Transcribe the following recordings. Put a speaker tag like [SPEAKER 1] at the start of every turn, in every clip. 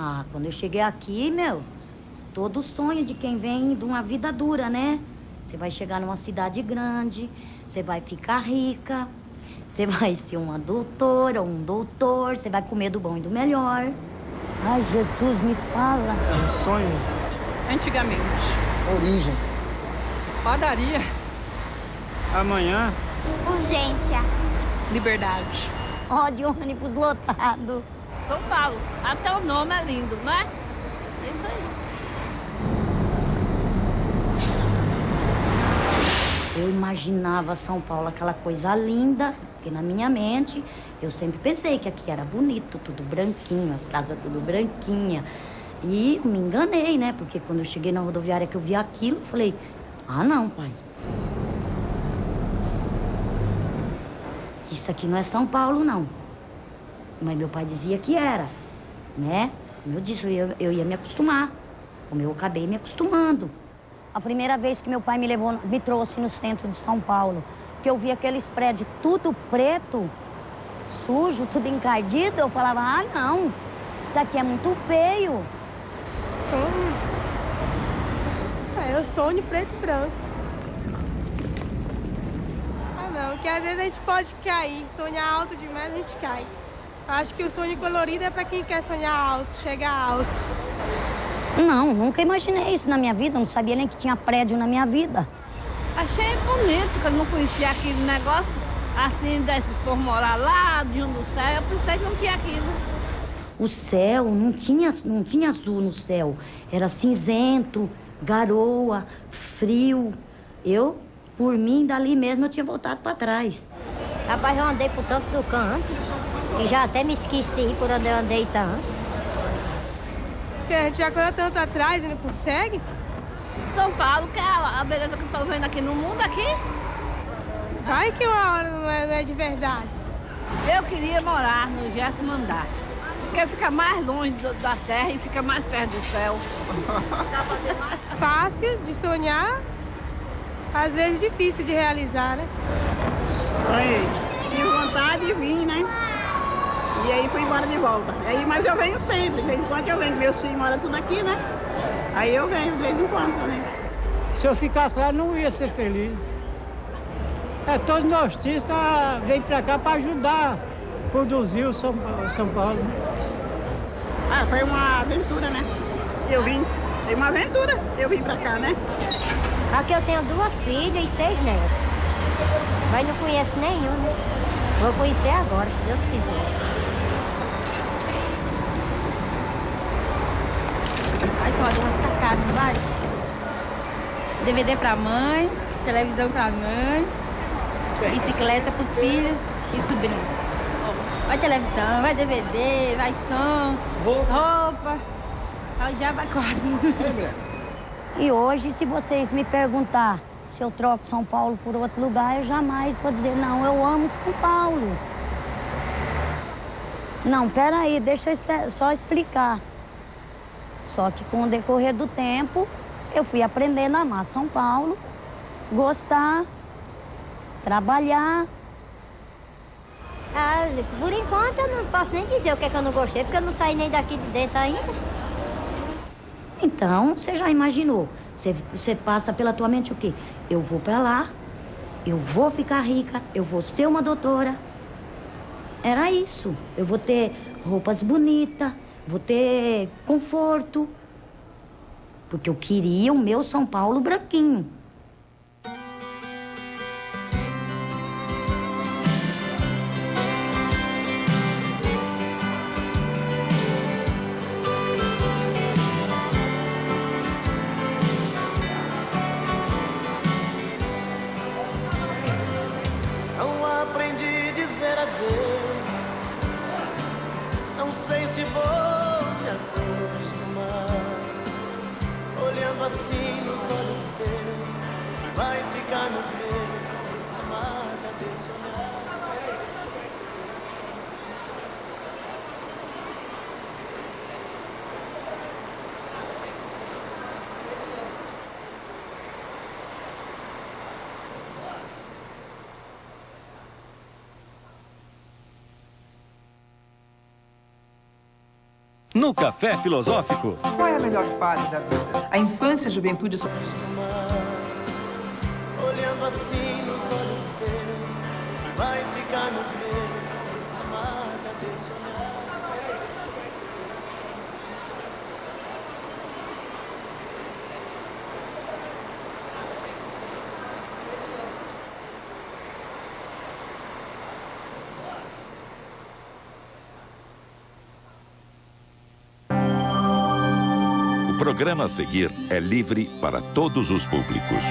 [SPEAKER 1] Ah, quando eu cheguei aqui, todo sonho de quem vem de uma vida dura, né? Você vai chegar numa cidade grande, você vai ficar rica, você vai ser uma doutora, um doutor, você vai comer do bom e do melhor. Ai, Jesus, me fala.
[SPEAKER 2] É um sonho.
[SPEAKER 3] Antigamente.
[SPEAKER 2] Origem.
[SPEAKER 4] Padaria.
[SPEAKER 2] Amanhã.
[SPEAKER 5] Urgência.
[SPEAKER 3] Liberdade.
[SPEAKER 1] Ó, de ônibus lotado.
[SPEAKER 6] São Paulo. Até o nome é lindo, não é? É isso aí.
[SPEAKER 1] Eu imaginava São Paulo aquela coisa linda, porque na minha mente eu sempre pensei que aqui era bonito, tudo branquinho, as casas tudo branquinha. E me enganei, né? Porque quando eu cheguei na rodoviária que eu vi aquilo, eu falei, ah não, pai. Isso aqui não é São Paulo, não. Mas meu pai dizia que era, né? Como eu disse, eu ia me acostumar. Como eu acabei me acostumando. A primeira vez que meu pai me trouxe no centro de São Paulo, que eu vi aqueles prédios tudo preto, sujo, tudo encardido, eu falava, ah, não, isso aqui é muito feio.
[SPEAKER 7] Sonho? Eu sonho preto e branco. Ah, não, porque às vezes a gente pode cair, sonhar alto demais a gente cai. Eu acho que o sonho colorido é para quem quer sonhar alto, chegar alto.
[SPEAKER 1] Não, nunca imaginei isso na minha vida, eu não sabia nem que tinha prédio na minha vida.
[SPEAKER 6] Achei bonito, que eu não conhecia aquele negócio, assim, desses por morar lá, de um do céu. Eu pensei que não tinha aquilo.
[SPEAKER 1] O céu, não tinha azul no céu. Era cinzento, garoa, frio. Eu, por mim, dali mesmo, eu tinha voltado para trás.
[SPEAKER 5] Rapaz, eu andei por tanto do canto, que já até me esqueci por onde eu andei tanto.
[SPEAKER 7] Porque a gente já correu tanto atrás e não consegue.
[SPEAKER 6] São Paulo, que é a beleza que eu tô vendo aqui no mundo, aqui.
[SPEAKER 7] Vai que uma hora não é de verdade.
[SPEAKER 6] Eu queria morar no 10º andar, porque fica mais longe da terra e fica mais perto do céu.
[SPEAKER 7] Fácil de sonhar, às vezes difícil de realizar, né?
[SPEAKER 3] Sonhei. Tive vontade de vir, né? E aí fui embora de volta. Mas eu venho sempre, de vez em quando eu venho. Meus filhos moram tudo aqui, né? Aí eu venho de vez em quando, né?
[SPEAKER 4] Se eu ficasse lá, não ia ser feliz. Todos nós artistas vêm pra cá pra ajudar a produzir o São Paulo.
[SPEAKER 3] Ah, foi uma aventura, né? Eu vim. Foi uma aventura. Eu vim pra cá, né?
[SPEAKER 5] Aqui eu tenho 2 filhas e 6 netos. Mas não conheço nenhum, né? Vou conhecer agora, se Deus quiser.
[SPEAKER 8] Aí só vai ficar caro, não vai? DVD pra mãe, televisão pra mãe, bicicleta pros filhos e sobrinho. Vai televisão, vai DVD, vai som, roupa. Aí já vai quase.
[SPEAKER 1] E hoje, se vocês me perguntar se eu troco São Paulo por outro lugar, eu jamais vou dizer, não, eu amo São Paulo. Não, peraí, deixa eu só explicar. Só que com o decorrer do tempo, eu fui aprendendo a amar São Paulo, gostar, trabalhar.
[SPEAKER 5] Ah, por enquanto eu não posso nem dizer o que é que eu não gostei, porque eu não saí nem daqui de dentro ainda.
[SPEAKER 1] Então, você já imaginou? Você passa pela tua mente o quê? Eu vou pra lá, eu vou ficar rica, eu vou ser uma doutora. Era isso. Eu vou ter roupas bonitas, vou ter conforto. Porque eu queria o meu São Paulo branquinho.
[SPEAKER 9] Não aprendi a dizer adeus. Não sei se vou me acostumar. Olhando assim nos olhos seus, vai ficar nos meus, amada desse olhar.
[SPEAKER 10] No Café Filosófico.
[SPEAKER 11] Qual é a melhor fase da vida? A infância, a juventude...
[SPEAKER 9] Olhando assim nos olhos seus, vai ficar nos meus, amada desse olhar.
[SPEAKER 12] O programa a seguir é livre para todos os públicos.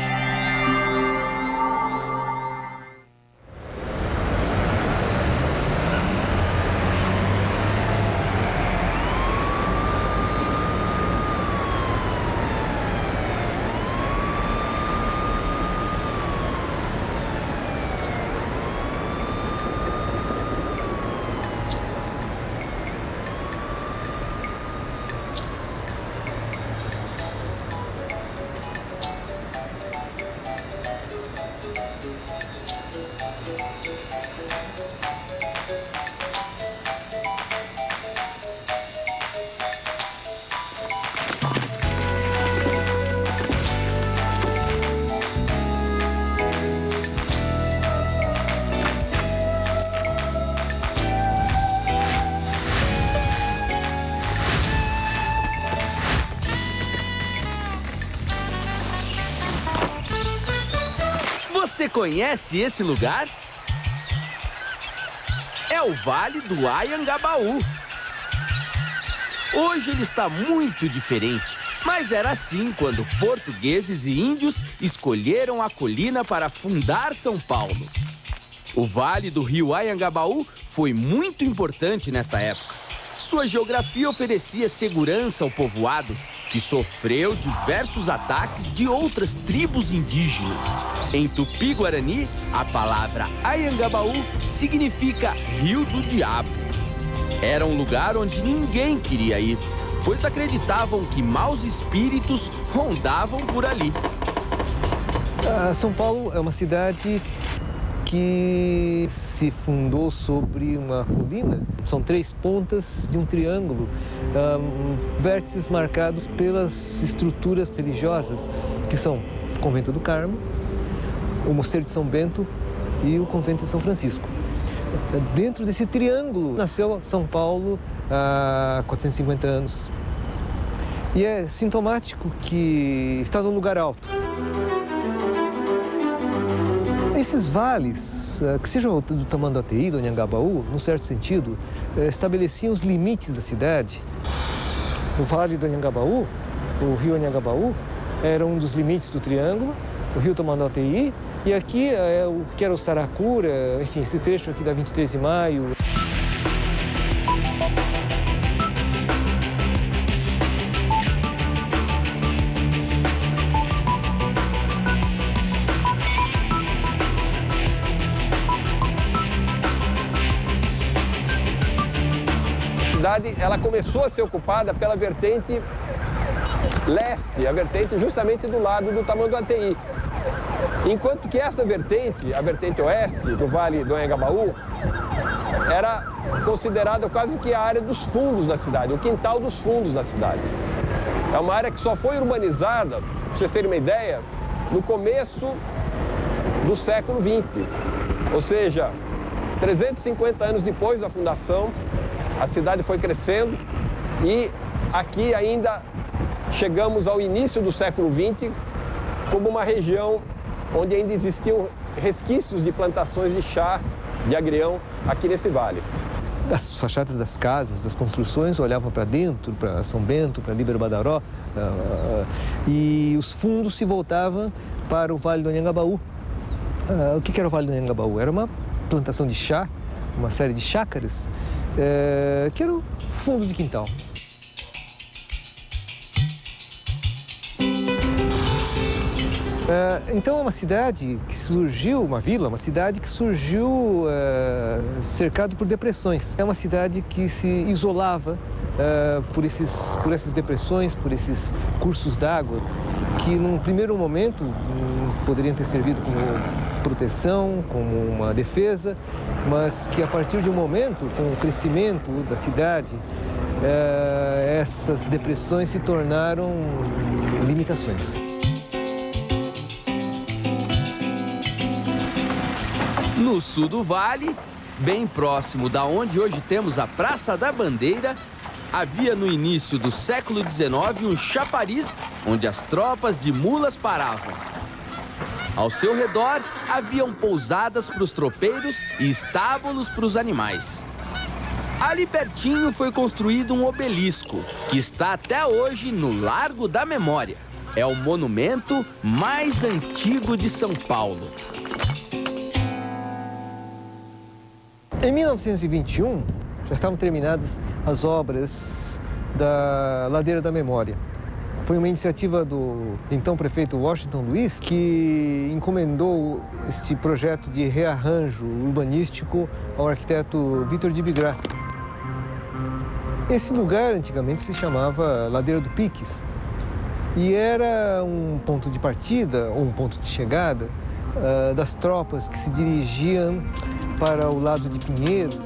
[SPEAKER 13] Você conhece esse lugar? É o Vale do Anhangabaú. Hoje ele está muito diferente, mas era assim quando portugueses e índios escolheram a colina para fundar São Paulo. O Vale do Rio Anhangabaú foi muito importante nesta época. Sua geografia oferecia segurança ao povoado, que sofreu diversos ataques de outras tribos indígenas. Em Tupi-Guarani, a palavra Anhangabaú significa Rio do Diabo. Era um lugar onde ninguém queria ir, pois acreditavam que maus espíritos rondavam por ali.
[SPEAKER 14] São Paulo é uma cidade que se fundou sobre uma colina. São 3 pontas de um triângulo, vértices marcados pelas estruturas religiosas, que são o Convento do Carmo, o Mosteiro de São Bento e o Convento de São Francisco. Dentro desse triângulo nasceu São Paulo há 450 anos. E é sintomático que está num lugar alto. Esses vales, que sejam do Tamanduateí, do Anhangabaú, num certo sentido, estabeleciam os limites da cidade. O Vale do Anhangabaú, o rio Anhangabaú, era um dos limites do triângulo, o rio Tamanduateí, e aqui é o que era o Saracura, enfim, esse trecho aqui da 23 de Maio.
[SPEAKER 15] Ela começou a ser ocupada pela vertente leste, a vertente justamente do lado do Tamanduateí. Enquanto que essa vertente, a vertente oeste do Vale do Anhangabaú, era considerada quase que a área dos fundos da cidade, o quintal dos fundos da cidade. É uma área que só foi urbanizada, para vocês terem uma ideia, no começo do século XX. Ou seja, 350 anos depois da fundação, a cidade foi crescendo e aqui ainda chegamos ao início do século XX como uma região onde ainda existiam resquícios de plantações de chá, de agrião, aqui nesse vale.
[SPEAKER 14] As fachadas das casas, das construções, olhavam para dentro, para São Bento, para Líbero Badaró, e os fundos se voltavam para o Vale do Anhangabaú. O que era o Vale do Anhangabaú? Era uma plantação de chá, uma série de chácaras, que era o fundo de quintal. Então é uma cidade que surgiu, uma vila, uma cidade que surgiu cercado por depressões. É uma cidade que se isolava por essas depressões, por esses cursos d'água, que num primeiro momento poderiam ter servido como proteção, como uma defesa, mas que a partir de um momento, com o crescimento da cidade, essas depressões se tornaram limitações.
[SPEAKER 13] No sul do vale, bem próximo da onde hoje temos a Praça da Bandeira, havia no início do século XIX um chafariz onde as tropas de mulas paravam. Ao seu redor, haviam pousadas para os tropeiros e estábulos para os animais. Ali pertinho foi construído um obelisco, que está até hoje no Largo da Memória. É o monumento mais antigo de São Paulo.
[SPEAKER 14] Em 1921, já estavam terminadas as obras da Ladeira da Memória. Foi uma iniciativa do então prefeito Washington Luiz, que encomendou este projeto de rearranjo urbanístico ao arquiteto Victor de Bigrat. Esse lugar antigamente se chamava Ladeira do Piques e era um ponto de partida ou um ponto de chegada das tropas que se dirigiam para o lado de Pinheiros.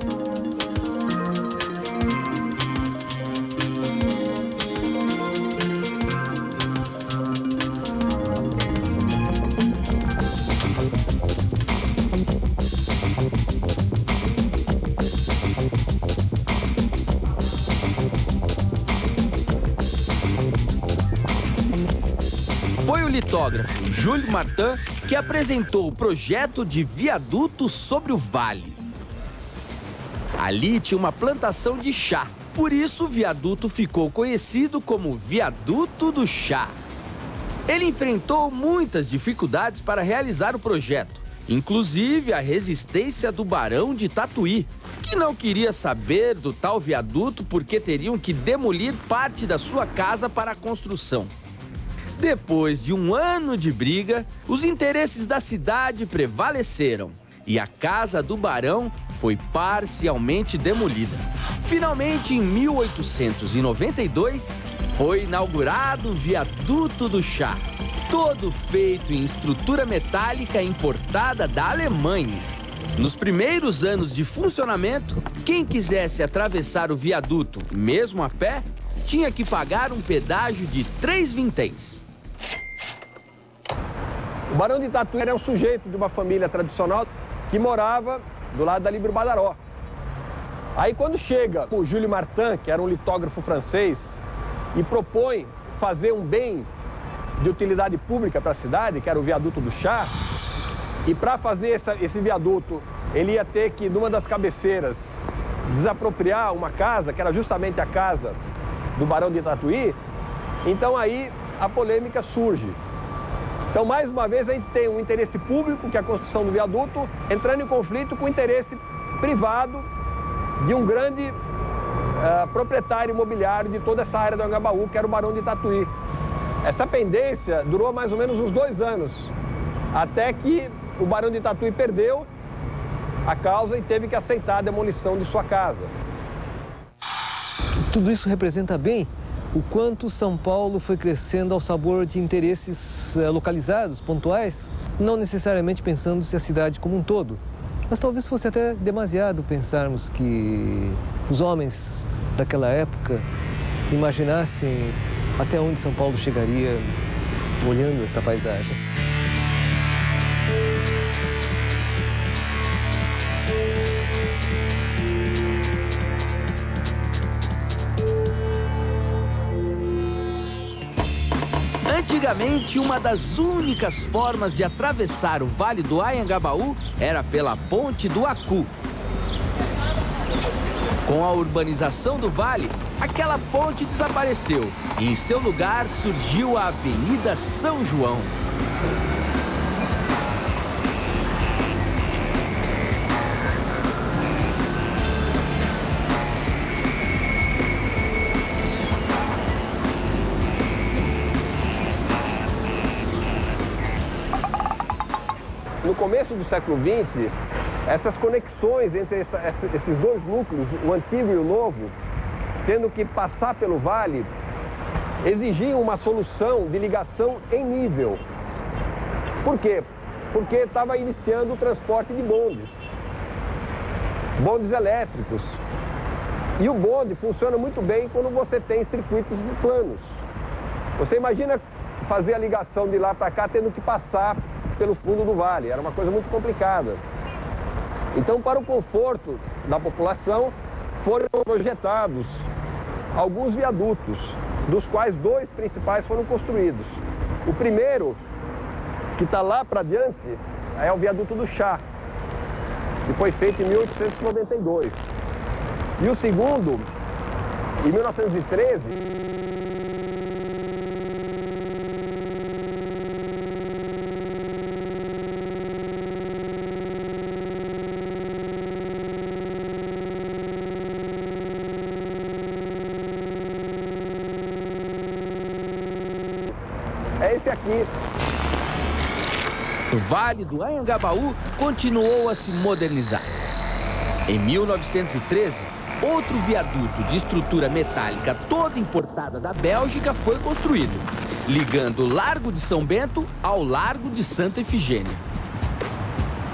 [SPEAKER 13] Foi o litógrafo Jules Martin que apresentou o projeto de viaduto sobre o vale. Ali tinha uma plantação de chá, por isso o viaduto ficou conhecido como Viaduto do Chá. Ele enfrentou muitas dificuldades para realizar o projeto, inclusive a resistência do Barão de Tatuí, que não queria saber do tal viaduto porque teriam que demolir parte da sua casa para a construção. Depois de um ano de briga, os interesses da cidade prevaleceram e a casa do barão foi parcialmente demolida. Finalmente, em 1892, foi inaugurado o Viaduto do Chá, todo feito em estrutura metálica importada da Alemanha. Nos primeiros anos de funcionamento, quem quisesse atravessar o viaduto, mesmo a pé, tinha que pagar um pedágio de 3 vinténs.
[SPEAKER 15] O Barão de Tatuí era um sujeito de uma família tradicional que morava do lado da Líbero Badaró. Aí quando chega o Jules Martin, que era um litógrafo francês, e propõe fazer um bem de utilidade pública para a cidade, que era o Viaduto do Chá, e para fazer esse viaduto, ele ia ter que, numa das cabeceiras, desapropriar uma casa, que era justamente a casa do Barão de Tatuí. Então aí a polêmica surge. Então, mais uma vez, a gente tem um interesse público, que é a construção do viaduto, entrando em conflito com o interesse privado de um grande proprietário imobiliário de toda essa área do Anhangabaú, que era o Barão de Tatuí. Essa pendência durou mais ou menos uns 2 anos, até que o Barão de Tatuí perdeu a causa e teve que aceitar a demolição de sua casa.
[SPEAKER 14] Tudo isso representa bem o quanto São Paulo foi crescendo ao sabor de interesses localizados, pontuais, não necessariamente pensando-se a cidade como um todo. Mas talvez fosse até demasiado pensarmos que os homens daquela época imaginassem até onde São Paulo chegaria olhando essa paisagem.
[SPEAKER 13] Antigamente, uma das únicas formas de atravessar o Vale do Anhangabaú era pela Ponte do Acu. Com a urbanização do vale, aquela ponte desapareceu e em seu lugar surgiu a Avenida São João.
[SPEAKER 15] No começo do século XX, essas conexões entre esses dois núcleos, o antigo e o novo, tendo que passar pelo vale, exigiam uma solução de ligação em nível. Por quê? Porque estava iniciando o transporte de bondes elétricos. E o bonde funciona muito bem quando você tem circuitos planos. Você imagina fazer a ligação de lá para cá tendo que passar pelo fundo do vale. Era uma coisa muito complicada. Então, para o conforto da população, foram projetados alguns viadutos, dos quais 2 principais foram construídos. O primeiro, que está lá para diante, é o viaduto do Chá, que foi feito em 1892. E o segundo, em 1913... é esse aqui.
[SPEAKER 13] O Vale do Anhangabaú continuou a se modernizar. Em 1913, outro viaduto de estrutura metálica toda importada da Bélgica foi construído, ligando o Largo de São Bento ao Largo de Santa Efigênia.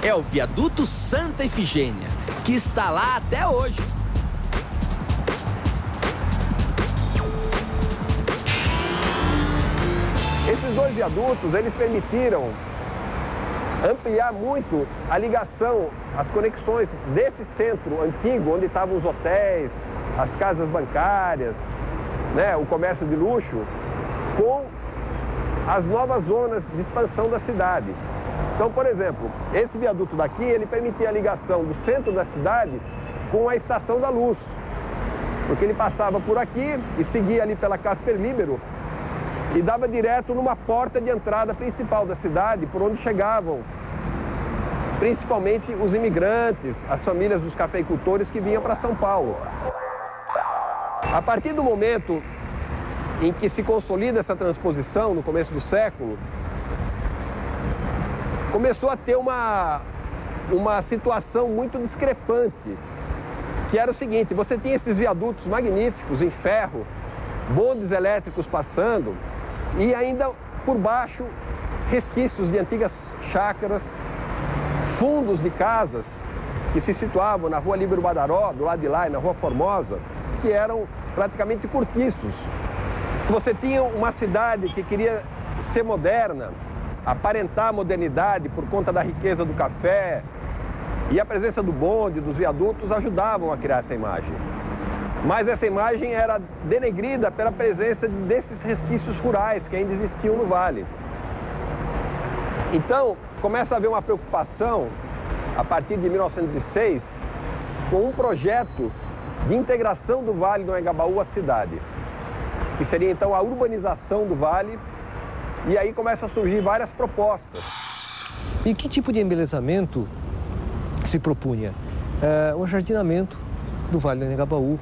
[SPEAKER 13] É o viaduto Santa Efigênia, que está lá até hoje.
[SPEAKER 15] Esses 2 viadutos, eles permitiram ampliar muito a ligação, as conexões desse centro antigo, onde estavam os hotéis, as casas bancárias, né, o comércio de luxo, com as novas zonas de expansão da cidade. Então, por exemplo, esse viaduto daqui, ele permitia a ligação do centro da cidade com a Estação da Luz, porque ele passava por aqui e seguia ali pela Casper Libero e dava direto numa porta de entrada principal da cidade, por onde chegavam principalmente os imigrantes, as famílias dos cafeicultores que vinham para São Paulo. A partir do momento em que se consolida essa transposição, no começo do século, começou a ter uma situação muito discrepante, que era o seguinte: você tinha esses viadutos magníficos em ferro, bondes elétricos passando, e ainda por baixo resquícios de antigas chácaras, fundos de casas que se situavam na Rua Líbero Badaró, do lado de lá, e na Rua Formosa, que eram praticamente cortiços. Você tinha uma cidade que queria ser moderna, aparentar a modernidade por conta da riqueza do café, e a presença do bonde, dos viadutos, ajudavam a criar essa imagem. Mas essa imagem era denegrida pela presença desses resquícios rurais que ainda existiam no vale. Então, começa a haver uma preocupação, a partir de 1906, com um projeto de integração do Vale do Anhangabaú à cidade, que seria então a urbanização do vale, e aí começam a surgir várias propostas.
[SPEAKER 14] E que tipo de embelezamento se propunha? O ajardinamento do Vale do Anhangabaú,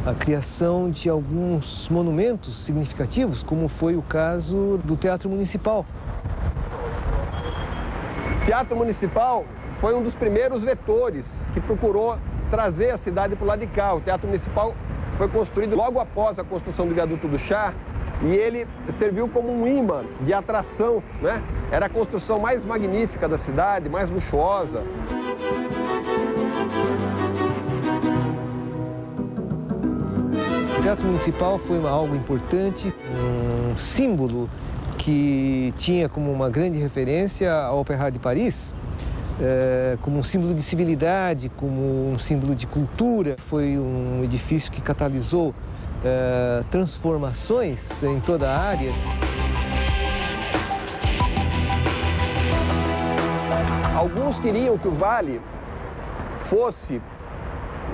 [SPEAKER 14] a criação de alguns monumentos significativos, como foi o caso do Teatro Municipal.
[SPEAKER 15] O Teatro Municipal foi um dos primeiros vetores que procurou trazer a cidade para o lado de cá. O Teatro Municipal foi construído logo após a construção do Viaduto do Chá e ele serviu como um imã de atração, né? Era a construção mais magnífica da cidade, mais luxuosa.
[SPEAKER 14] O Teatro Municipal foi algo importante, um símbolo que tinha como uma grande referência a Opéra de Paris, como um símbolo de civilidade, como um símbolo de cultura. Foi um edifício que catalisou transformações em toda a área.
[SPEAKER 15] Alguns queriam que o Vale fosse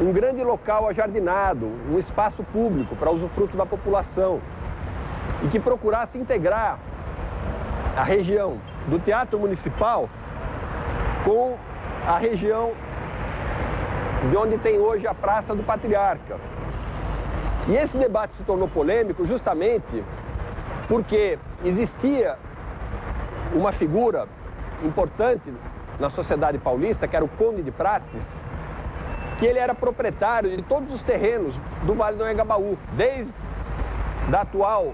[SPEAKER 15] um grande local ajardinado, um espaço público para usufruto da população e que procurasse integrar a região do Teatro Municipal com a região de onde tem hoje a Praça do Patriarca. E esse debate se tornou polêmico justamente porque existia uma figura importante na sociedade paulista, que era o Conde de Prates, que ele era proprietário de todos os terrenos do Vale do Anhangabaú, desde a atual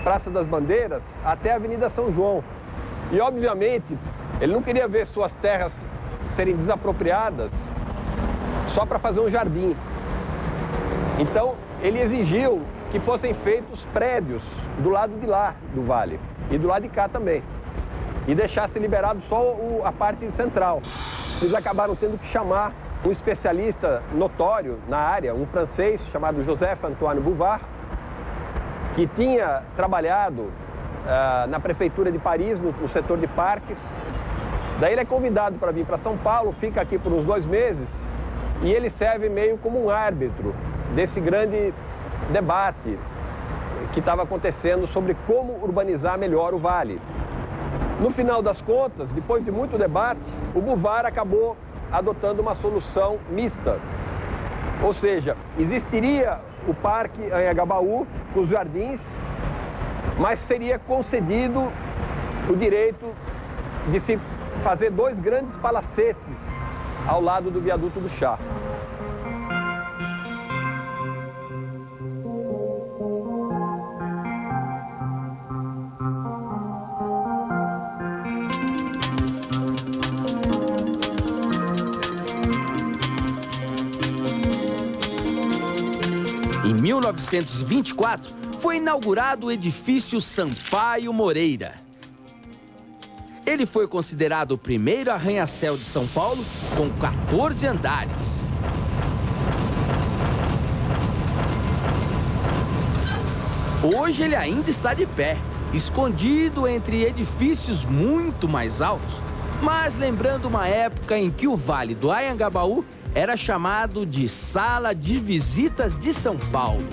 [SPEAKER 15] Praça das Bandeiras até a Avenida São João. E, obviamente, ele não queria ver suas terras serem desapropriadas só para fazer um jardim. Então, ele exigiu que fossem feitos prédios do lado de lá do vale e do lado de cá também. E deixasse liberado só a parte central. Eles acabaram tendo que chamar um especialista notório na área, um francês chamado Joseph-Antoine Bouvard, que tinha trabalhado na prefeitura de Paris, no setor de parques. Daí ele é convidado para vir para São Paulo, fica aqui por uns 2 meses e ele serve meio como um árbitro desse grande debate que estava acontecendo sobre como urbanizar melhor o vale. No final das contas, depois de muito debate, o Bouvard acabou adotando uma solução mista. Ou seja, existiria o Parque Anhangabaú com os jardins, mas seria concedido o direito de se fazer 2 grandes palacetes ao lado do viaduto do Chá.
[SPEAKER 13] Em 1924, foi inaugurado o edifício Sampaio Moreira. Ele foi considerado o primeiro arranha-céu de São Paulo, com 14 andares. Hoje ele ainda está de pé, escondido entre edifícios muito mais altos, mas lembrando uma época em que o Vale do Anhangabaú era chamado de Sala de Visitas de São Paulo.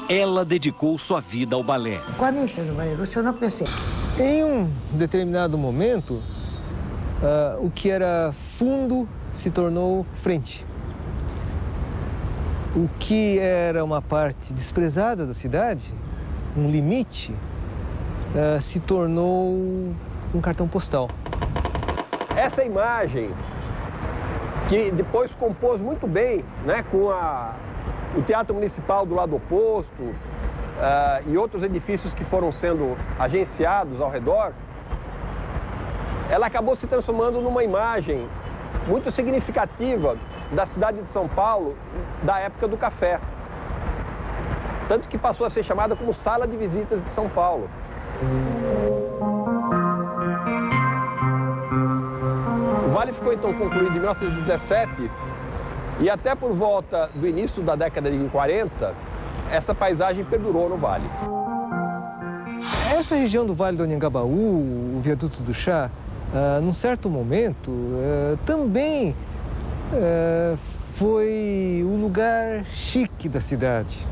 [SPEAKER 10] Ela dedicou sua vida ao balé.
[SPEAKER 16] Quando entrei no balé russo, eu não pensei.
[SPEAKER 14] Em um determinado momento, o que era fundo se tornou frente. O que era uma parte desprezada da cidade, um limite, se tornou um cartão postal.
[SPEAKER 15] Essa imagem, que depois compôs muito bem, né, com o Teatro Municipal do lado oposto e outros edifícios que foram sendo agenciados ao redor, ela acabou se transformando numa imagem muito significativa da cidade de São Paulo da época do café. Tanto que passou a ser chamada como Sala de Visitas de São Paulo. O vale ficou então concluído em 1917 e até por volta do início da década de 40, essa paisagem perdurou no vale.
[SPEAKER 14] Essa região do Vale do Anhangabaú, o viaduto do Chá, num certo momento, também foi o lugar chique da cidade.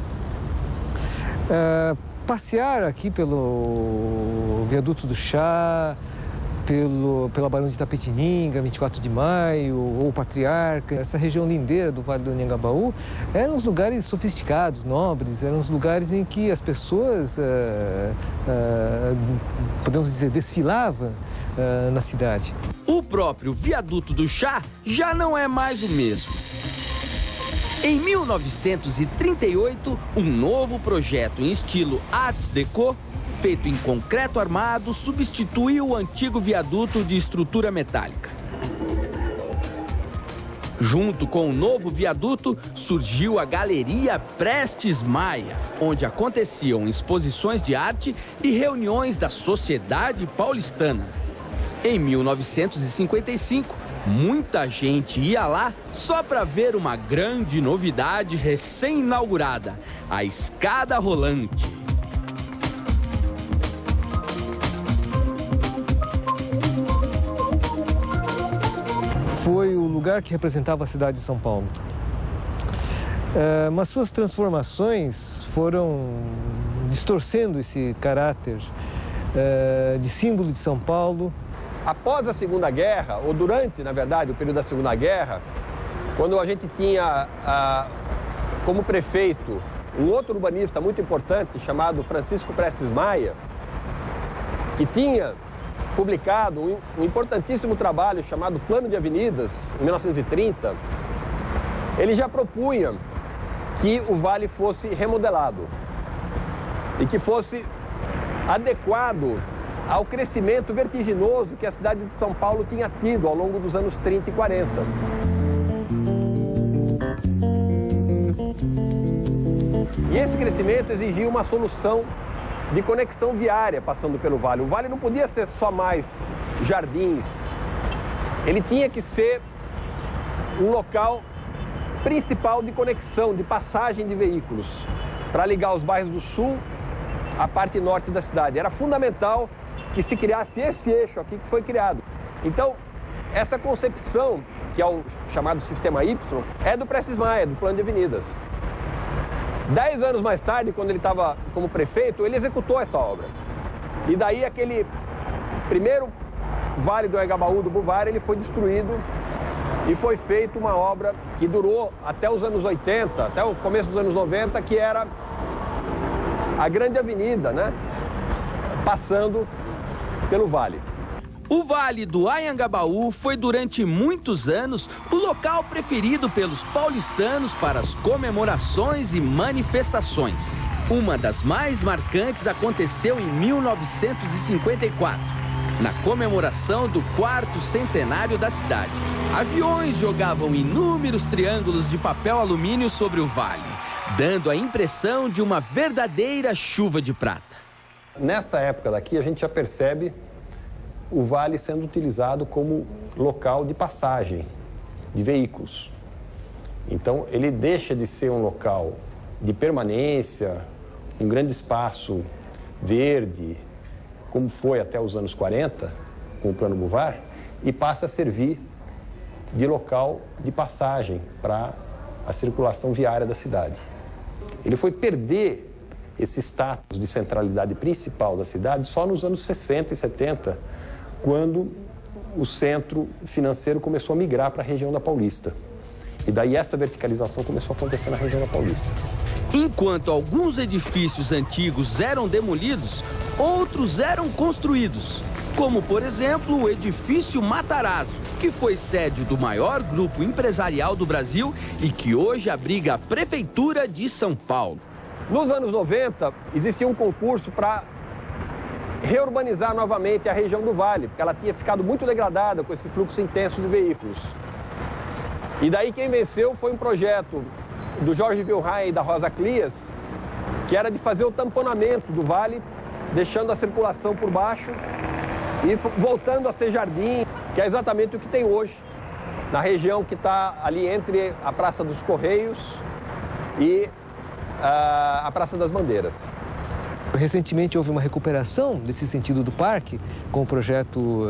[SPEAKER 14] Passear aqui pelo viaduto do Chá, pela Barão de Itapetininga, 24 de Maio, ou Patriarca, essa região lindeira do Vale do Anhangabaú, eram os lugares sofisticados, nobres, eram os lugares em que as pessoas, podemos dizer, desfilavam na cidade.
[SPEAKER 13] O próprio viaduto do Chá já não é mais o mesmo. Em 1938, um novo projeto em estilo Art Deco, feito em concreto armado, substituiu o antigo viaduto de estrutura metálica. Junto com o novo viaduto, surgiu a Galeria Prestes Maia, onde aconteciam exposições de arte e reuniões da sociedade paulistana. Em 1955, muita gente ia lá só para ver uma grande novidade recém-inaugurada, a escada rolante.
[SPEAKER 14] Foi o lugar que representava a cidade de São Paulo. Mas suas transformações foram distorcendo esse caráter de símbolo de São Paulo.
[SPEAKER 15] Após a Segunda Guerra, ou durante, na verdade, o período da Segunda Guerra, quando a gente tinha como prefeito um outro urbanista muito importante chamado Francisco Prestes Maia, que tinha publicado um importantíssimo trabalho chamado Plano de Avenidas, em 1930, ele já propunha que o vale fosse remodelado e que fosse adequado ao crescimento vertiginoso que a cidade de São Paulo tinha tido ao longo dos anos 30 e 40. E esse crescimento exigia uma solução de conexão viária passando pelo vale. O vale não podia ser só mais jardins, ele tinha que ser um local principal de conexão, de passagem de veículos, para ligar os bairros do sul à parte norte da cidade. Era fundamental que se criasse esse eixo aqui que foi criado. Então, essa concepção, que é o chamado Sistema Y, é do Prestes Maia, do Plano de Avenidas. 10 anos mais tarde, quando ele estava como prefeito, ele executou essa obra. E daí aquele primeiro Vale do Anhangabaú, do Boulevard, ele foi destruído e foi feita uma obra que durou até os anos 80, até o começo dos anos 90, que era a Grande Avenida, né? Passando pelo vale.
[SPEAKER 13] O Vale do Anhangabaú foi durante muitos anos o local preferido pelos paulistanos para as comemorações e manifestações. Uma das mais marcantes aconteceu em 1954, na comemoração do 4º centenário da cidade. Aviões jogavam inúmeros triângulos de papel alumínio sobre o vale, dando a impressão de uma verdadeira chuva de prata.
[SPEAKER 15] Nessa época daqui, a gente já percebe o vale sendo utilizado como local de passagem de veículos. Então, ele deixa de ser um local de permanência, um grande espaço verde, como foi até os anos 40, com o Plano Boulevard, e passa a servir de local de passagem para a circulação viária da cidade. Ele foi perder esse status de centralidade principal da cidade só nos anos 60 e 70, quando o centro financeiro começou a migrar para a região da Paulista. E daí essa verticalização começou a acontecer na região da Paulista.
[SPEAKER 13] Enquanto alguns edifícios antigos eram demolidos, outros eram construídos. Como, por exemplo, o edifício Matarazzo, que foi sede do maior grupo empresarial do Brasil e que hoje abriga a Prefeitura de São Paulo.
[SPEAKER 15] Nos anos 90, existia um concurso para reurbanizar novamente a região do Vale, porque ela tinha ficado muito degradada com esse fluxo intenso de veículos. E daí quem venceu foi um projeto do Jorge Wilhelm e da Rosa Clias, que era de fazer o tamponamento do vale, deixando a circulação por baixo e voltando a ser jardim, que é exatamente o que tem hoje, na região que está ali entre a Praça dos Correios e a Praça das Bandeiras.
[SPEAKER 14] Recentemente houve uma recuperação desse sentido do parque, com o projeto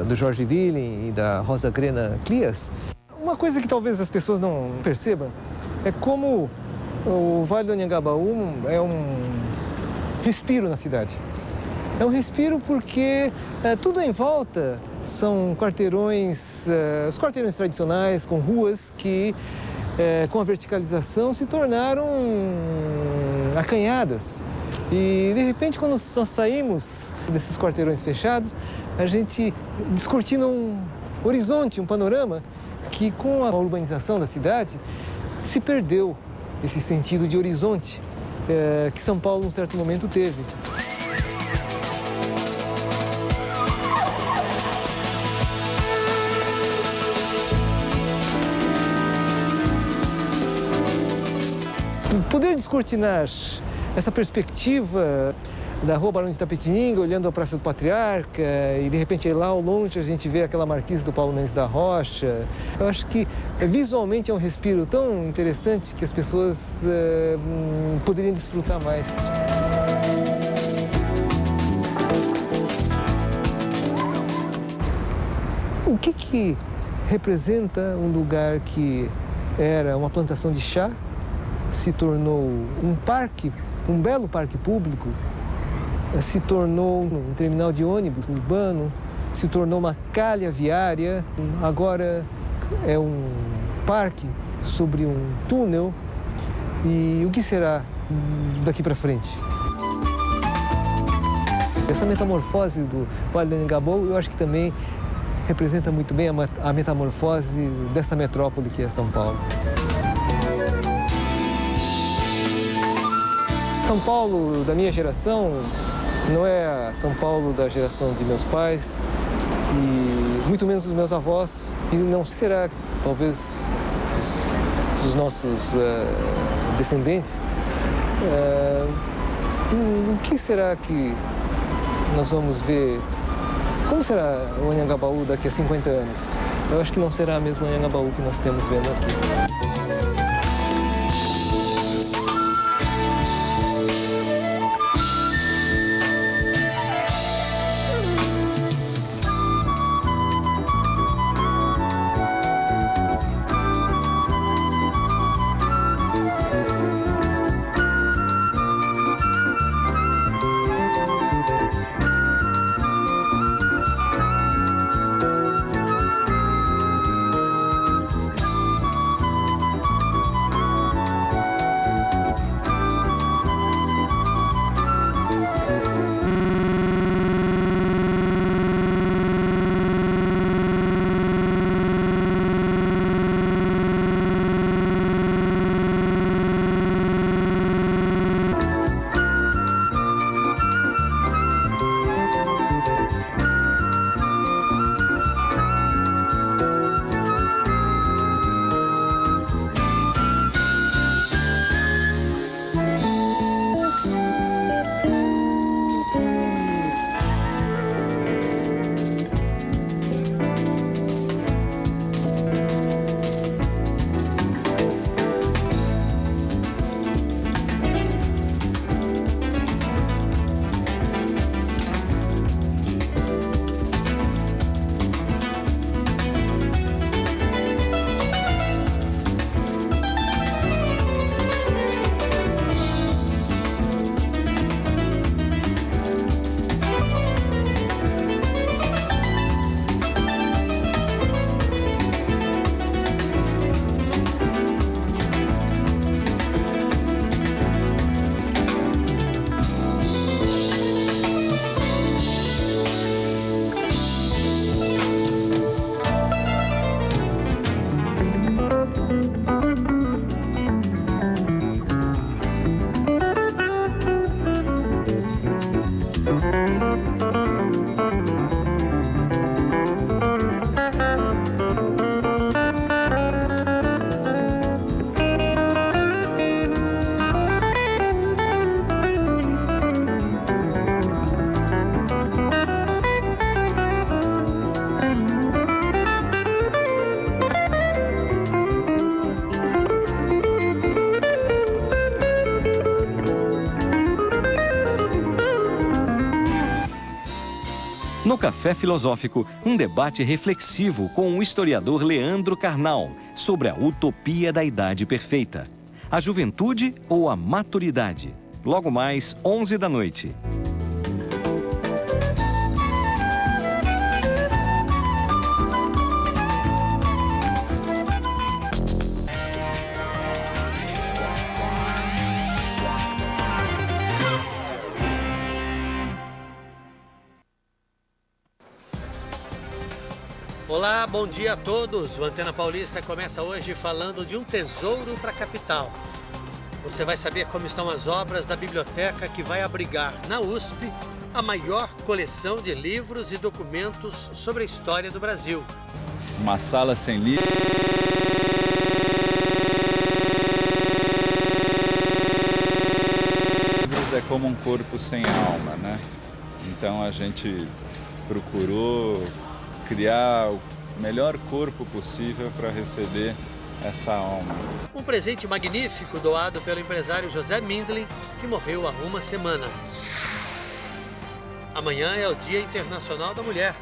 [SPEAKER 14] do Jorge Wilhelm e da Rosa Grena Clias. Uma coisa que talvez as pessoas não percebam é como o Vale do Anhangabaú é um respiro na cidade. É um respiro porque tudo em volta são quarteirões, os quarteirões tradicionais, com ruas que, com a verticalização, se tornaram acanhadas. E, de repente, quando nós saímos desses quarteirões fechados, a gente descortina um horizonte, um panorama, que com a urbanização da cidade se perdeu esse sentido de horizonte que São Paulo, num certo momento, teve. Poder descortinar essa perspectiva da Rua Barão de Itapetininga, olhando a Praça do Patriarca, e de repente lá ao longe a gente vê aquela marquise do Paulo Mendes da Rocha. Eu acho que visualmente é um respiro tão interessante que as pessoas poderiam desfrutar mais. O que representa um lugar que era uma plantação de chá, se tornou um parque, um belo parque público, se tornou um terminal de ônibus urbano, se tornou uma calha viária, agora é um parque sobre um túnel. E o que será daqui para frente? Essa metamorfose do Vale do Anhangabaú, eu acho que também representa muito bem a metamorfose dessa metrópole que é São Paulo. São Paulo, da minha geração, Não é a São Paulo da geração de meus pais e muito menos dos meus avós. E não será, talvez, dos nossos descendentes. O que será que nós vamos ver? Como será o Anhangabaú daqui a 50 anos? Eu acho que não será a mesma Anhangabaú que nós temos vendo aqui.
[SPEAKER 10] No Café Filosófico, um debate reflexivo com o historiador Leandro Carnal sobre a utopia da idade perfeita. A juventude ou a maturidade? Logo mais, 11 da noite.
[SPEAKER 17] Olá, bom dia a todos. O Antena Paulista começa hoje falando de um tesouro para a capital. Você vai saber como estão as obras da biblioteca que vai abrigar na USP a maior coleção de livros e documentos sobre a história do Brasil.
[SPEAKER 18] Uma sala sem livros é como um corpo sem alma, né? Então a gente procurou criar o melhor corpo possível para receber essa alma.
[SPEAKER 17] Um presente magnífico doado pelo empresário José Mindlin, que morreu há uma semana. Amanhã é o Dia Internacional da Mulher.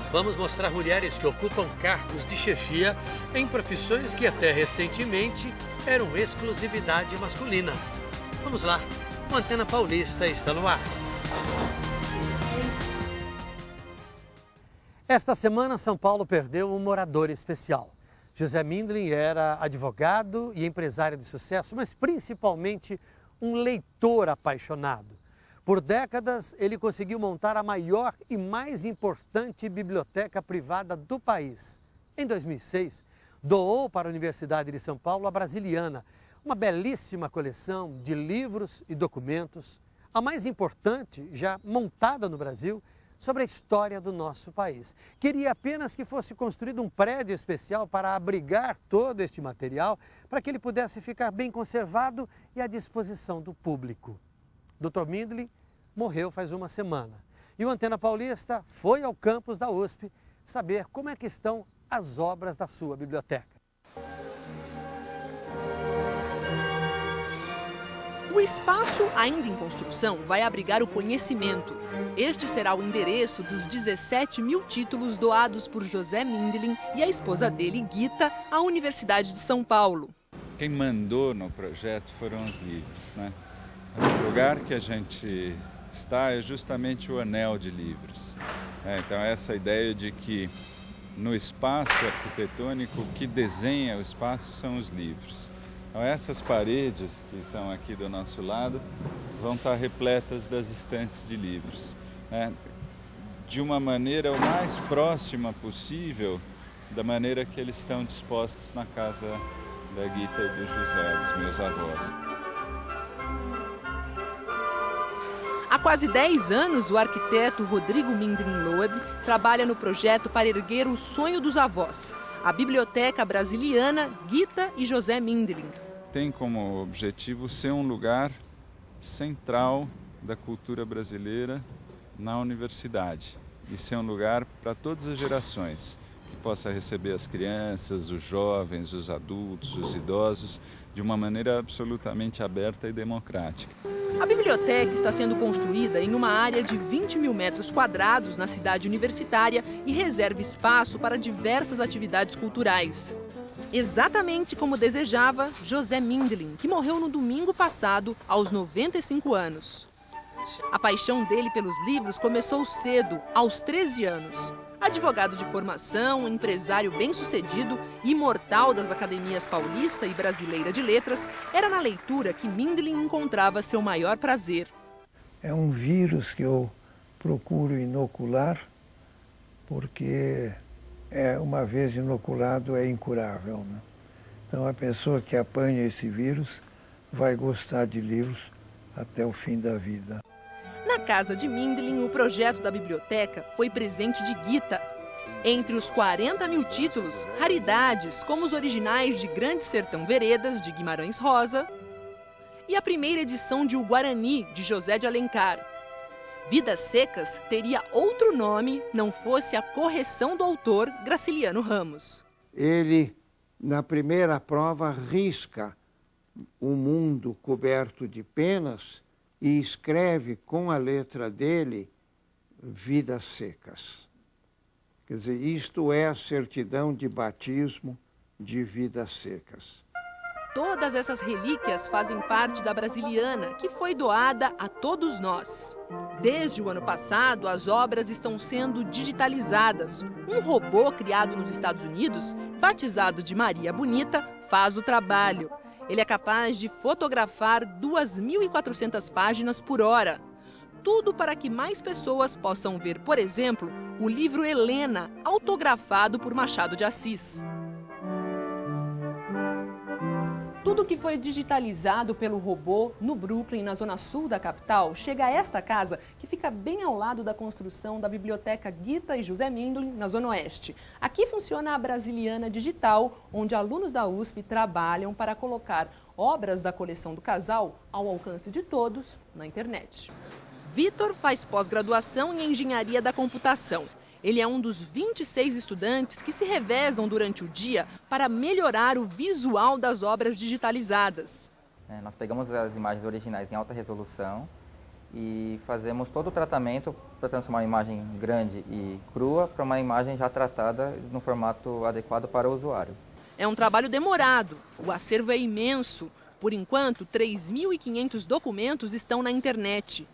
[SPEAKER 17] Vamos mostrar mulheres que ocupam cargos de chefia em profissões que até recentemente eram exclusividade masculina. Vamos lá, o Antena Paulista está no ar. Esta semana, São Paulo perdeu um morador especial. José Mindlin era advogado e empresário de sucesso, mas principalmente um leitor apaixonado. Por décadas, ele conseguiu montar a maior e mais importante biblioteca privada do país. Em 2006, doou para a Universidade de São Paulo a Brasiliana, uma belíssima coleção de livros e documentos, a mais importante já montada no Brasil sobre a história do nosso país. Queria apenas que fosse construído um prédio especial para abrigar todo este material, para que ele pudesse ficar bem conservado e à disposição do público. Dr. Mindlin morreu faz uma semana e o Antena Paulista foi ao campus da USP saber como é que estão as obras da sua biblioteca.
[SPEAKER 19] O espaço, ainda em construção, vai abrigar o conhecimento. Este será o endereço dos 17 mil títulos doados por José Mindlin e a esposa dele, Gita, à Universidade de São Paulo.
[SPEAKER 18] Quem mandou no projeto foram os livros, né? O lugar que a gente está é justamente o anel de livros. Então essa ideia de que no espaço arquitetônico o que desenha o espaço são os livros. Então, essas paredes que estão aqui do nosso lado vão estar repletas das estantes de livros, né? De uma maneira o mais próxima possível da maneira que eles estão dispostos na casa da Gita e do José, dos meus avós.
[SPEAKER 19] Há quase 10 anos, o arquiteto Rodrigo Mindlin Loeb trabalha no projeto para erguer o sonho dos avós, a Biblioteca Brasiliana Gita e José Mindlin.
[SPEAKER 18] Tem como objetivo ser um lugar central da cultura brasileira na universidade e ser um lugar para todas as gerações, que possa receber as crianças, os jovens, os adultos, os idosos, de uma maneira absolutamente aberta e democrática.
[SPEAKER 19] A biblioteca está sendo construída em uma área de 20 mil metros quadrados na cidade universitária e reserva espaço para diversas atividades culturais. Exatamente como desejava José Mindlin, que morreu no domingo passado, aos 95 anos. A paixão dele pelos livros começou cedo, aos 13 anos. Advogado de formação, empresário bem-sucedido, imortal das academias paulista e brasileira de letras, era na leitura que Mindlin encontrava seu maior prazer.
[SPEAKER 20] É um vírus que eu procuro inocular, porque uma vez inoculado é incurável, né? Então a pessoa que apanha esse vírus vai gostar de livros até o fim da vida.
[SPEAKER 19] Na casa de Mindlin, o projeto da biblioteca foi presente de Gita. Entre os 40 mil títulos, raridades como os originais de Grande Sertão Veredas, de Guimarães Rosa, e a primeira edição de O Guarani, de José de Alencar. Vidas Secas teria outro nome, não fosse a correção do autor Graciliano Ramos.
[SPEAKER 21] Ele, na primeira prova, risca um mundo coberto de penas e escreve com a letra dele Vidas Secas. Quer dizer, isto é a certidão de batismo de Vidas Secas.
[SPEAKER 19] Todas essas relíquias fazem parte da Brasiliana, que foi doada a todos nós. Desde o ano passado, as obras estão sendo digitalizadas. Um robô criado nos Estados Unidos, batizado de Maria Bonita, faz o trabalho. Ele é capaz de fotografar 2.400 páginas por hora. Tudo para que mais pessoas possam ver, por exemplo, o livro Helena, autografado por Machado de Assis. Tudo que foi digitalizado pelo robô no Brooklyn, na zona sul da capital, chega a esta casa, que fica bem ao lado da construção da Biblioteca Gita e José Mindlin, na zona oeste. Aqui funciona a Brasiliana Digital, onde alunos da USP trabalham para colocar obras da coleção do casal ao alcance de todos na internet. Vitor faz pós-graduação em Engenharia da Computação. Ele é um dos 26 estudantes que se revezam durante o dia para melhorar o visual das obras digitalizadas.
[SPEAKER 22] Nós pegamos as imagens originais em alta resolução e fazemos todo o tratamento para transformar uma imagem grande e crua para uma imagem já tratada no formato adequado para o usuário.
[SPEAKER 19] É um trabalho demorado. O acervo é imenso. Por enquanto, 3.500 documentos estão na internet.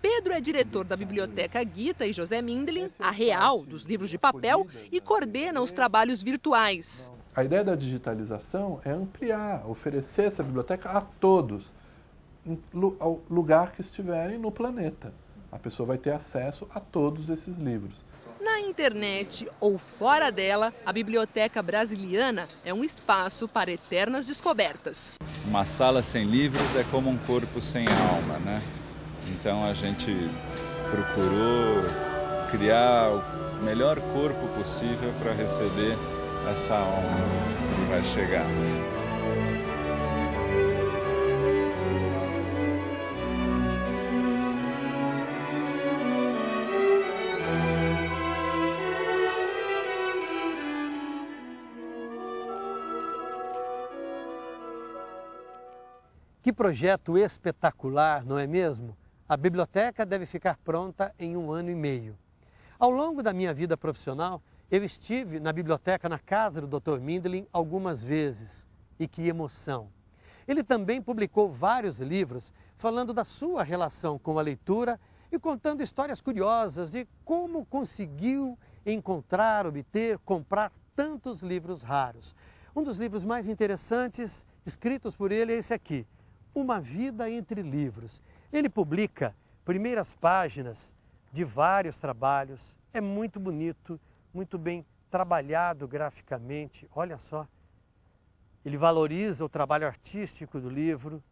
[SPEAKER 19] Pedro é diretor da Biblioteca Gita e José Mindlin, a real dos livros de papel, e coordena os trabalhos virtuais.
[SPEAKER 23] A ideia da digitalização é ampliar, oferecer essa biblioteca a todos, ao lugar que estiverem no planeta. A pessoa vai ter acesso a todos esses livros.
[SPEAKER 19] Na internet ou fora dela, a Biblioteca Brasiliana é um espaço para eternas descobertas.
[SPEAKER 18] Uma sala sem livros é como um corpo sem alma, né? Então a gente procurou criar o melhor corpo possível para receber essa alma que vai chegar.
[SPEAKER 17] Que projeto espetacular, não é mesmo? A biblioteca deve ficar pronta em 1 ano e meio. Ao longo da minha vida profissional, eu estive na biblioteca na casa do Dr. Mindlin algumas vezes. E que emoção! Ele também publicou vários livros falando da sua relação com a leitura e contando histórias curiosas de como conseguiu encontrar, obter, comprar tantos livros raros. Um dos livros mais interessantes escritos por ele é esse aqui, Uma Vida Entre Livros. Ele publica primeiras páginas de vários trabalhos, é muito bonito, muito bem trabalhado graficamente, olha só. Ele valoriza o trabalho artístico do livro,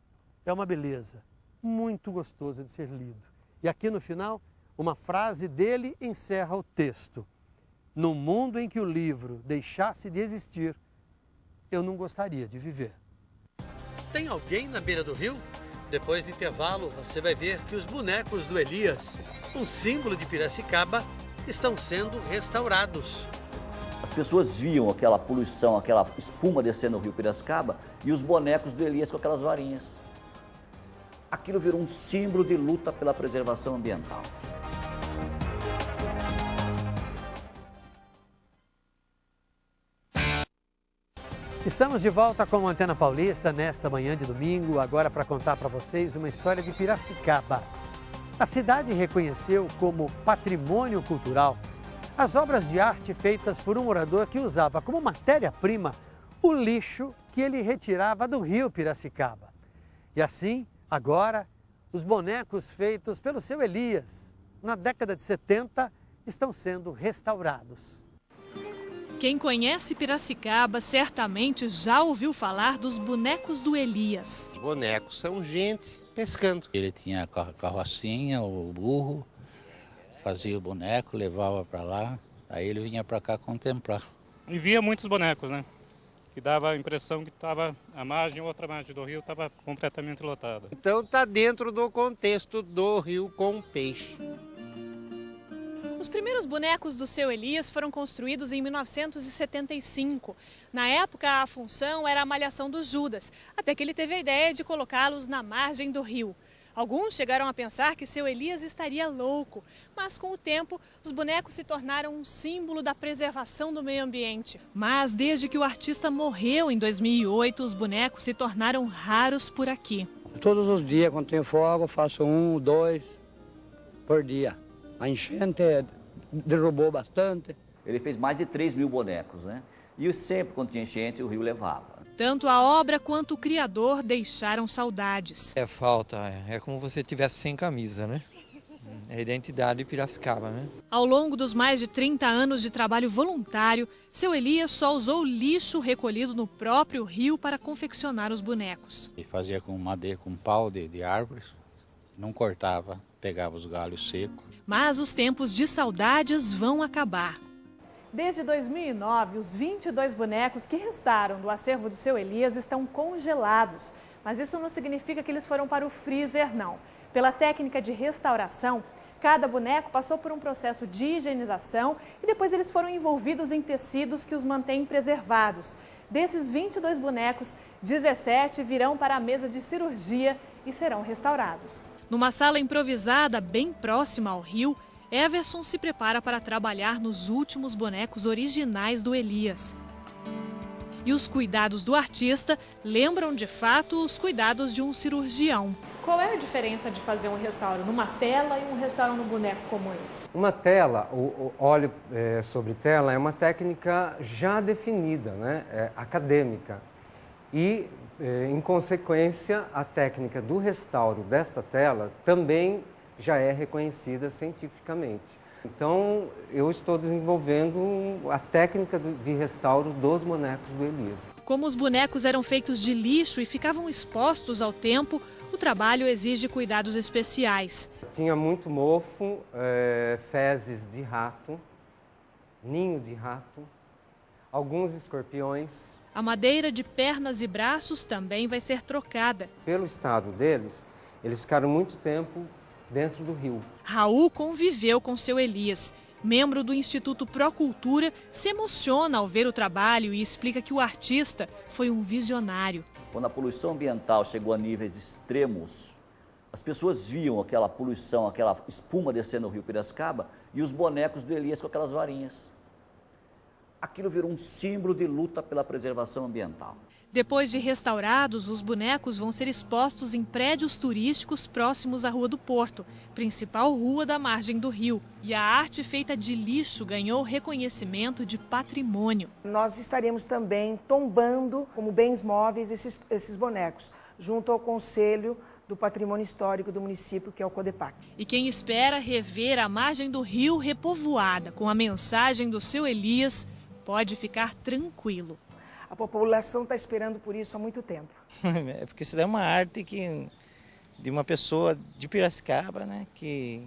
[SPEAKER 17] é uma beleza, muito gostoso de ser lido. E aqui no final, uma frase dele encerra o texto. No mundo em que o livro deixasse de existir, eu não gostaria de viver. Tem alguém na beira do rio? Depois do intervalo, você vai ver que os bonecos do Elias, um símbolo de Piracicaba, estão sendo restaurados.
[SPEAKER 2] As pessoas viam aquela poluição, aquela espuma descendo no rio Piracicaba e os bonecos do Elias com aquelas varinhas. Aquilo virou um símbolo de luta pela preservação ambiental.
[SPEAKER 17] Estamos de volta com a Antena Paulista nesta manhã de domingo, agora para contar para vocês uma história de Piracicaba. A cidade reconheceu como patrimônio cultural as obras de arte feitas por um morador que usava como matéria-prima o lixo que ele retirava do rio Piracicaba. E assim, agora, os bonecos feitos pelo seu Elias, na década de 70, estão sendo restaurados.
[SPEAKER 6] Quem conhece Piracicaba certamente já ouviu falar dos bonecos do Elias.
[SPEAKER 7] Os bonecos são gente pescando. Ele tinha a carrocinha, o burro, fazia o boneco, levava para lá, aí ele vinha para cá contemplar.
[SPEAKER 24] E via muitos bonecos, né? Que dava a impressão que estava a margem, outra margem do rio estava completamente lotada.
[SPEAKER 7] Então está dentro do contexto do rio com peixe.
[SPEAKER 6] Os primeiros bonecos do seu Elias foram construídos em 1975. Na época, a função era a malhação do Judas, até que ele teve a ideia de colocá-los na margem do rio. Alguns chegaram a pensar que seu Elias estaria louco, mas com o tempo, os bonecos se tornaram um símbolo da preservação do meio ambiente. Mas desde que o artista morreu em 2008, os bonecos se tornaram raros por aqui.
[SPEAKER 25] Todos os dias, quando tem fogo, eu faço 1, 2 por dia. A enchente derrubou bastante.
[SPEAKER 2] Ele fez mais de 3 mil bonecos, né? E sempre, quando tinha enchente, o rio levava.
[SPEAKER 6] Tanto a obra quanto o criador deixaram saudades.
[SPEAKER 26] É falta, é como você estivesse sem camisa, né? É a identidade de Piracicaba, né?
[SPEAKER 6] Ao longo dos mais de 30 anos de trabalho voluntário, seu Elias só usou lixo recolhido no próprio rio para confeccionar os bonecos.
[SPEAKER 7] Ele fazia com madeira, com pau de árvores, não cortava, pegava os galhos secos.
[SPEAKER 6] Mas os tempos de saudades vão acabar.
[SPEAKER 19] Desde 2009, os 22 bonecos que restaram do acervo do seu Elias estão congelados. Mas isso não significa que eles foram para o freezer, não. Pela técnica de restauração, cada boneco passou por um processo de higienização e depois eles foram envolvidos em tecidos que os mantêm preservados. Desses 22 bonecos, 17 virão para a mesa de cirurgia e serão restaurados.
[SPEAKER 6] Numa sala improvisada bem próxima ao rio, Everson se prepara para trabalhar nos últimos bonecos originais do Elias. E os cuidados do artista lembram de fato os cuidados de um cirurgião.
[SPEAKER 19] Qual é a diferença de fazer um restauro numa tela e um restauro no boneco como esse?
[SPEAKER 27] Uma tela, o óleo sobre tela, é uma técnica já definida, né? Acadêmica. E, em consequência, a técnica do restauro desta tela também já é reconhecida cientificamente. Então, eu estou desenvolvendo a técnica de restauro dos bonecos do Elias.
[SPEAKER 6] Como os bonecos eram feitos de lixo e ficavam expostos ao tempo, o trabalho exige cuidados especiais.
[SPEAKER 27] Tinha muito mofo, fezes de rato, ninho de rato, alguns escorpiões.
[SPEAKER 6] A madeira de pernas e braços também vai ser trocada.
[SPEAKER 27] Pelo estado deles, eles ficaram muito tempo dentro do rio.
[SPEAKER 6] Raul conviveu com seu Elias. Membro do Instituto Procultura, se emociona ao ver o trabalho e explica que o artista foi um visionário.
[SPEAKER 2] Quando a poluição ambiental chegou a níveis extremos, as pessoas viam aquela poluição, aquela espuma descendo no rio Piracicaba e os bonecos do Elias com aquelas varinhas. Aquilo virou um símbolo de luta pela preservação ambiental.
[SPEAKER 6] Depois de restaurados, os bonecos vão ser expostos em prédios turísticos próximos à Rua do Porto, principal rua da margem do rio. E a arte feita de lixo ganhou reconhecimento de patrimônio.
[SPEAKER 1] Nós estaremos também tombando como bens móveis esses bonecos, junto ao Conselho do Patrimônio Histórico do município, que é o CODEPAC.
[SPEAKER 6] E quem espera rever a margem do rio repovoada com a mensagem do seu Elias pode ficar tranquilo.
[SPEAKER 1] A população está esperando por isso há muito tempo.
[SPEAKER 3] É porque isso é uma arte de uma pessoa de Piracicaba, né, que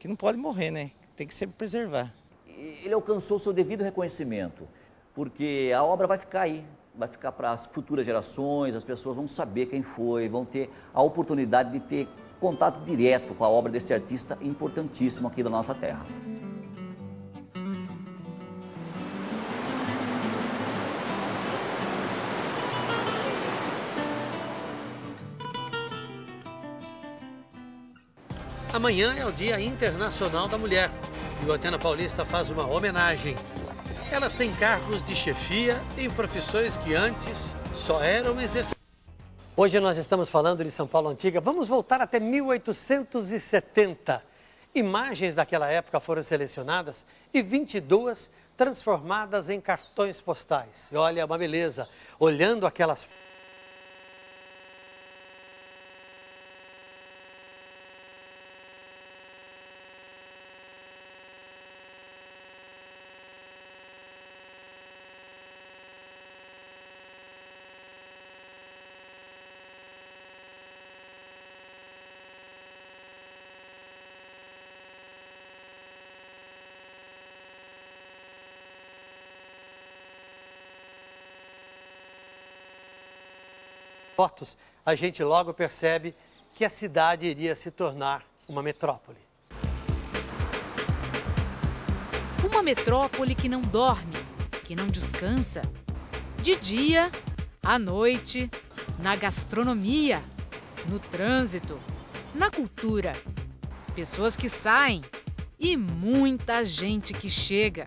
[SPEAKER 3] não pode morrer, né, tem que sempre preservar.
[SPEAKER 2] Ele alcançou seu devido reconhecimento, porque a obra vai ficar aí, vai ficar para as futuras gerações, as pessoas vão saber quem foi, vão ter a oportunidade de ter contato direto com a obra desse artista importantíssimo aqui da nossa terra.
[SPEAKER 17] Amanhã é o Dia Internacional da Mulher e o Antena Paulista faz uma homenagem. Elas têm cargos de chefia em profissões que antes só eram exercidas. Hoje nós estamos falando de São Paulo Antiga. Vamos voltar até 1870. Imagens daquela época foram selecionadas e 22 transformadas em cartões postais. E olha, uma beleza. Olhando aquelas fotos, a gente logo percebe que a cidade iria se tornar uma metrópole.
[SPEAKER 4] Uma metrópole que não dorme, que não descansa. De dia, à noite, na gastronomia, no trânsito, na cultura. Pessoas que saem e muita gente que chega.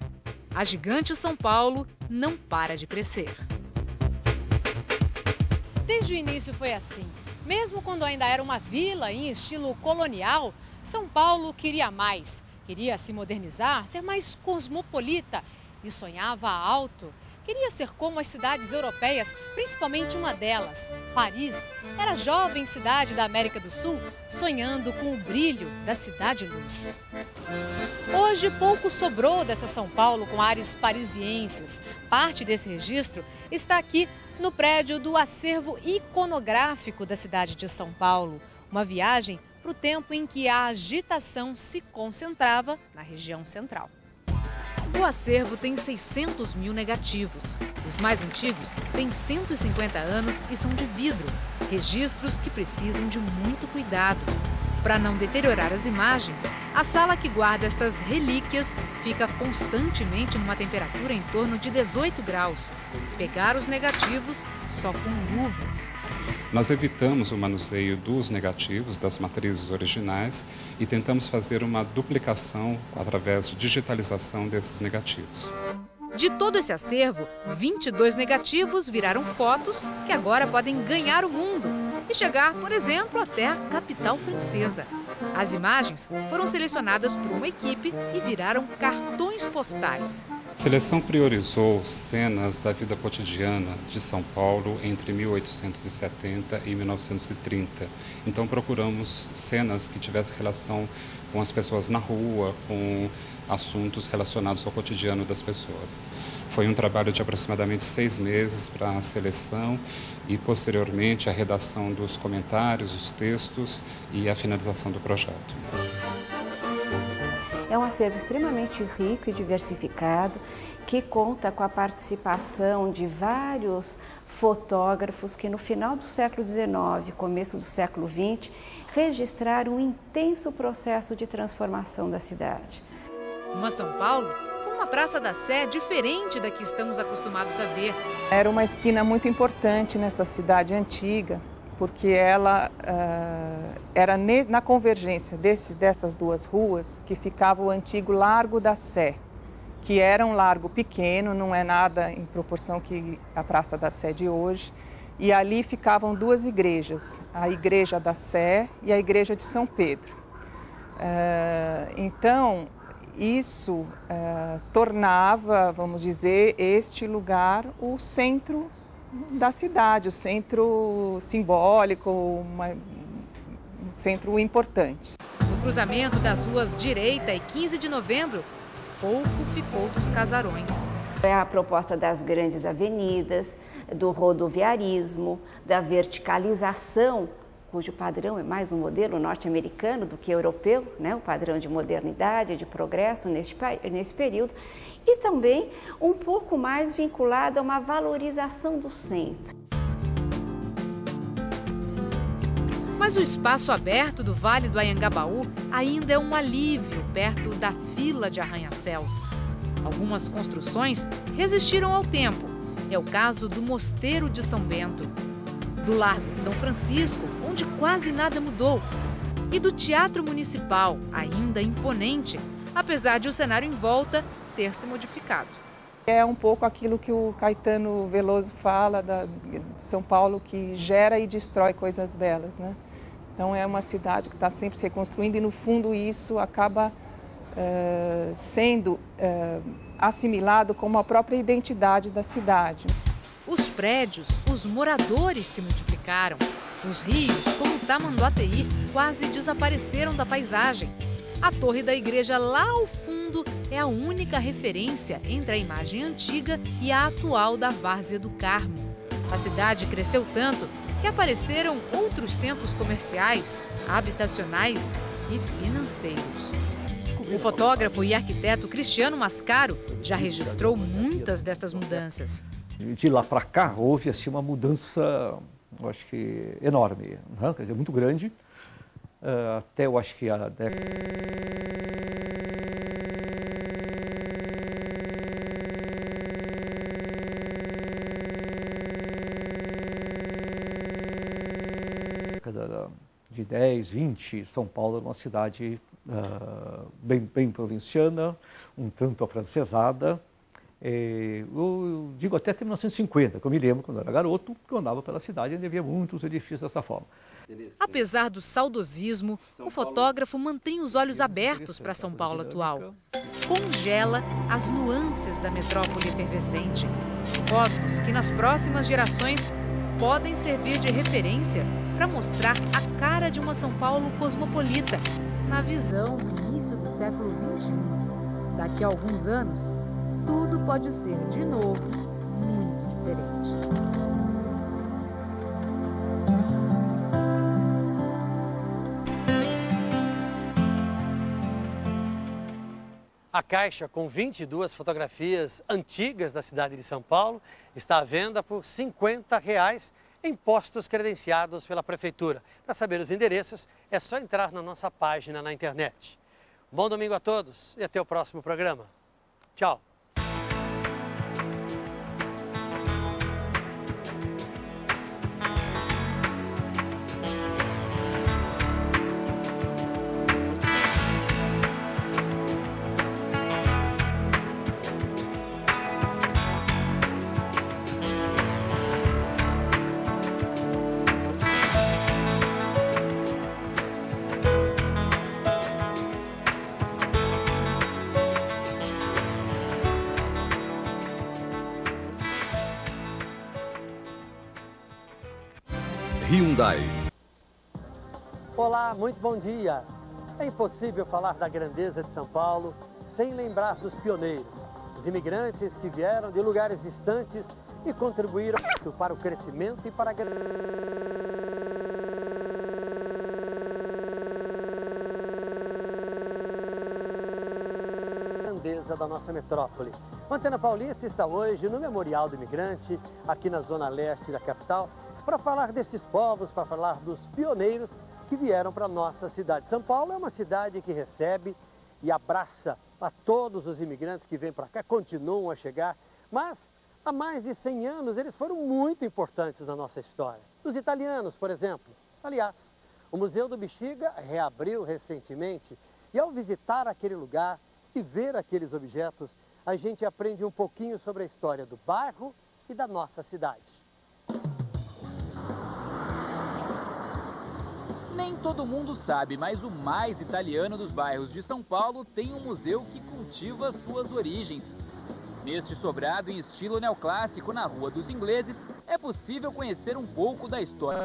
[SPEAKER 4] A gigante São Paulo não para de crescer.
[SPEAKER 5] Desde o início foi assim. Mesmo quando ainda era uma vila em estilo colonial, São Paulo queria mais. Queria se modernizar, ser mais cosmopolita e sonhava alto. Queria ser como as cidades europeias, principalmente uma delas, Paris. Era a jovem cidade da América do Sul, sonhando com o brilho da cidade-luz. Hoje, pouco sobrou dessa São Paulo com ares parisienses. Parte desse registro está aqui no prédio do Acervo Iconográfico da cidade de São Paulo. Uma viagem para o tempo em que a agitação se concentrava na região central.
[SPEAKER 4] O acervo tem 600 mil negativos. Os mais antigos têm 150 anos e são de vidro. Registros que precisam de muito cuidado. Para não deteriorar as imagens, a sala que guarda estas relíquias fica constantemente numa temperatura em torno de 18 graus. Pegar os negativos só com luvas.
[SPEAKER 8] Nós evitamos o manuseio dos negativos, das matrizes originais, e tentamos fazer uma duplicação através de digitalização desses negativos.
[SPEAKER 4] De todo esse acervo, 22 negativos viraram fotos que agora podem ganhar o mundo e chegar, por exemplo, até a capital francesa. As imagens foram selecionadas por uma equipe e viraram cartões postais.
[SPEAKER 8] A seleção priorizou cenas da vida cotidiana de São Paulo entre 1870 e 1930. Então procuramos cenas que tivessem relação com as pessoas na rua, com assuntos relacionados ao cotidiano das pessoas. Foi um trabalho de aproximadamente 6 meses para a seleção e, posteriormente, a redação dos comentários, os textos e a finalização do projeto.
[SPEAKER 9] É um acervo extremamente rico e diversificado, que conta com a participação de vários fotógrafos que no final do século XIX, começo do século XX, registraram um intenso processo de transformação da cidade.
[SPEAKER 4] Uma São Paulo com uma Praça da Sé diferente da que estamos acostumados a ver.
[SPEAKER 11] Era uma esquina muito importante nessa cidade antiga, porque ela era na convergência dessas duas ruas que ficava o antigo Largo da Sé, que era um largo pequeno, não é nada em proporção que a Praça da Sé de hoje, e ali ficavam duas igrejas, a Igreja da Sé e a Igreja de São Pedro. Então, isso tornava, vamos dizer, este lugar o centro da cidade, o centro simbólico, um centro importante.
[SPEAKER 4] No cruzamento das ruas Direita e 15 de Novembro, pouco ficou dos casarões.
[SPEAKER 9] É a proposta das grandes avenidas, do rodoviarismo, da verticalização, cujo padrão é mais um modelo norte-americano do que europeu, né? O padrão de modernidade, de progresso nesse período, e também um pouco mais vinculado a uma valorização do centro.
[SPEAKER 4] Mas o espaço aberto do Vale do Anhangabaú ainda é um alívio perto da fila de arranha-céus. Algumas construções resistiram ao tempo. É o caso do Mosteiro de São Bento, do Largo São Francisco, onde quase nada mudou, e do Teatro Municipal, ainda imponente, apesar de o cenário em volta ter se modificado.
[SPEAKER 11] É um pouco aquilo que o Caetano Veloso fala de São Paulo, que gera e destrói coisas belas, né? Então é uma cidade que está sempre se reconstruindo e, no fundo, isso acaba sendo assimilado como a própria identidade da cidade.
[SPEAKER 4] Os prédios, os moradores se multiplicaram. Os rios, como Tamanduateí, quase desapareceram da paisagem. A torre da igreja lá ao fundo é a única referência entre a imagem antiga e a atual da Várzea do Carmo. A cidade cresceu tanto que apareceram outros centros comerciais, habitacionais e financeiros. O fotógrafo e arquiteto Cristiano Mascaro já registrou muitas destas mudanças.
[SPEAKER 12] De lá para cá houve assim, uma mudança, eu acho que enorme, né? Quer dizer, muito grande, até eu acho que a década de 10, 20, São Paulo era uma cidade bem provinciana, um tanto afrancesada. Eu digo até 1950, que eu me lembro quando eu era garoto, que eu andava pela cidade e havia muitos edifícios dessa forma.
[SPEAKER 4] Apesar do saudosismo, o fotógrafo mantém os olhos abertos para São Paulo atual. Congela as nuances da metrópole efervescente. Fotos que nas próximas gerações podem servir de referência para mostrar a cara de uma São Paulo cosmopolita, na visão do início do século XXI. Daqui a alguns anos, tudo pode ser, de novo, muito diferente.
[SPEAKER 17] A caixa com 22 fotografias antigas da cidade de São Paulo está à venda por R$ 50 em postos credenciados pela Prefeitura. Para saber os endereços, é só entrar na nossa página na internet. Bom domingo a todos e até o próximo programa. Tchau!
[SPEAKER 10] Hyundai.
[SPEAKER 17] Olá, muito bom dia. É impossível falar da grandeza de São Paulo sem lembrar dos pioneiros, os imigrantes que vieram de lugares distantes e contribuíram para o crescimento e para a grandeza da nossa metrópole. A Antena Paulista está hoje no Memorial do Imigrante, aqui na zona leste da capital, para falar destes povos, para falar dos pioneiros que vieram para a nossa cidade. São Paulo é uma cidade que recebe e abraça a todos os imigrantes que vêm para cá, continuam a chegar, mas há mais de 100 anos eles foram muito importantes na nossa história. Os italianos, por exemplo. Aliás, o Museu do Bexiga reabriu recentemente e ao visitar aquele lugar e ver aqueles objetos, a gente aprende um pouquinho sobre a história do bairro e da nossa cidade.
[SPEAKER 13] Nem todo mundo sabe, mas o mais italiano dos bairros de São Paulo tem um museu que cultiva suas origens. Neste sobrado em estilo neoclássico na Rua dos Ingleses, é possível conhecer um pouco da história